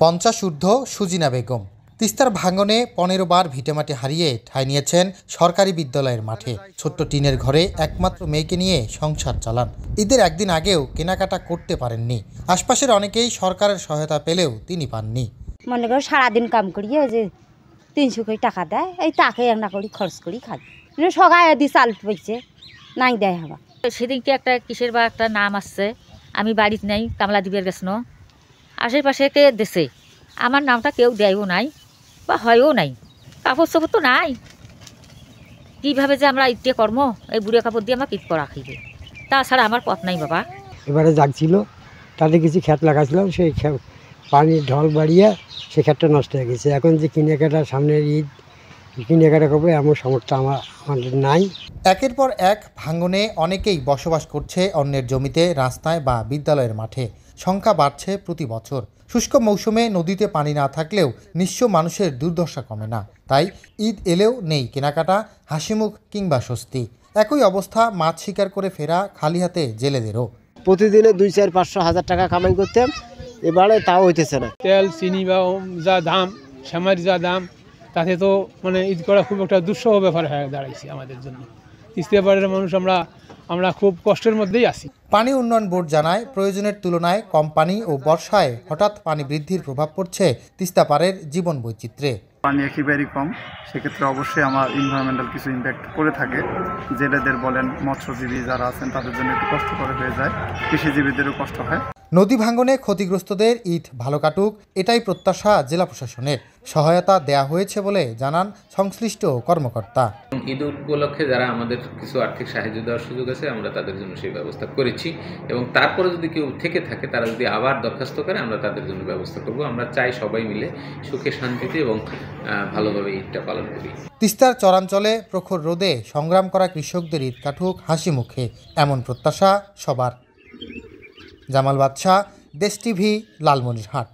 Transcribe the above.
50 ঊর্ধ্ব সুজিনা বেগম তিস্তার ভাঙনে 15 বার ভিটেমাটি হারিয়ে ঠাঁই নিয়েছেন সরকারি বিদ্যালয়ের মাঠে। ছোট্ট টিনের ঘরে একমাত্র মেয়েকে নিয়ে সংসার চালান। ঈদের একদিন আগেও কেনাকাটা করতে পারেননি। আশপাশের অনেকেই সরকারের সহায়তা পেলেও তিনি পাননি। মনে করো সারাদিন কাম করিয়ে যে 300 করে টাকা দেয়, এই তাকে একটা করে খরচ করি খাই। সগায় দি চাল পেয়েছে নাই দেয় হবা। সেদিনকে একটা কিসের বা একটা নাম আসছে, আমি বাড়িতে নেই, কামলাদ্বীপের গেছনো আশেপাশে কে দেশে আমার নামটা কেউ দেয়ও নাই বা হয়ও নাই। কাপড় চাপড় তো নাই, কীভাবে যে আমরা ইটে কর্ম এই বুড়ো কাপড় দিয়ে আমরা কীট করা খাইবে, তাছাড়া আমার পথ নাই বাবা। এবারে জাগছিল, তাতে কিছু ক্ষেত লাগাছিলাম, সেই পানির ঢল বাড়িয়ে সে ক্ষেতটা নষ্ট হয়ে গেছে। এখন যে কেনাকাটা সামনের ঈদ কেনাকাটা করবো এমন সামর্থ্য আমাদের নাই। একের পর এক ভাঙনে অনেকেই বসবাস করছে অন্যের জমিতে, রাস্তায় বা বিদ্যালয়ের মাঠে। সংখ্যা বাড়ছে প্রতি বছর। শুষ্ক মৌসুমে নদীতে পানি না থাকলেও নিঃস্ব মানুষের দুর্দশা কমে না। তাই ঈদ এলেও নেই কেনাকাটা, হাসিমুখ কিংবা স্বস্তি। একই অবস্থা মাছ শিকার করে ফেরা খালি হাতে জেলেদেরও। প্রতিদিনে 200-400-1000 টাকা কামাই করতাম, এবারে তাও হইতেছে না। তেল চিনি বা যা দাম, শ্যামার যা দাম, তাতে তো মানে ঈদ করা খুব একটা দুঃসহ ব্যাপার হয়ে দাঁড়াইছে আমাদের জন্য। তিস্তাপাড়ের মানুষ আমরা খুব কষ্টের মধ্যেই আছি। পানি উন্নয়ন বোর্ড জানায়, প্রয়োজনের তুলনায় কম পানি ও বর্ষায় হঠাৎ পানি বৃদ্ধির প্রভাব পড়ছে তিস্তাপাড়ের জীবন বৈচিত্র্যে। পানি একেবারেই কম, সেক্ষেত্রে অবশ্যই আমার এনভায়রনমেন্টাল কিছু ইম্প্যাক্ট করে থাকে। জেলেদের বলেন, মৎস্যজীবী যারা আছেন তাদের জন্য একটু কষ্টকর হয়ে যায়, কৃষিজীবীদেরও কষ্ট হয়। নদী ভাঙনে ক্ষতিগ্রস্তদের ঈদ ভালো কাটুক, এটাই প্রত্যাশা জেলা প্রশাসনের। সহায়তা দেয়া হয়েছে বলে জানান সংশ্লিষ্ট কর্মকর্তা। ঈদ উপলক্ষে যারা আমাদের কিছু আর্থিক সাহায্য দেওয়ার সুযোগ আছে, আমরা তাদের জন্য সেই ব্যবস্থা করেছি এবং তারপরে যদি কেউ থেকে থাকে তারা যদি আবার দরখাস্ত করে আমরা তাদের জন্য ব্যবস্থা করব। আমরা চাই সবাই মিলে সুখে শান্তিতে এবং ভালোভাবে ঈদটা পালন করি। তিস্তার চরাঞ্চলে প্রখর রোদে সংগ্রাম করা কৃষকদের ঈদ কাটুক হাসি মুখে, এমন প্রত্যাশা সবার। জামাল বাদশা, দেশ টিভি, লালমনিরহাট।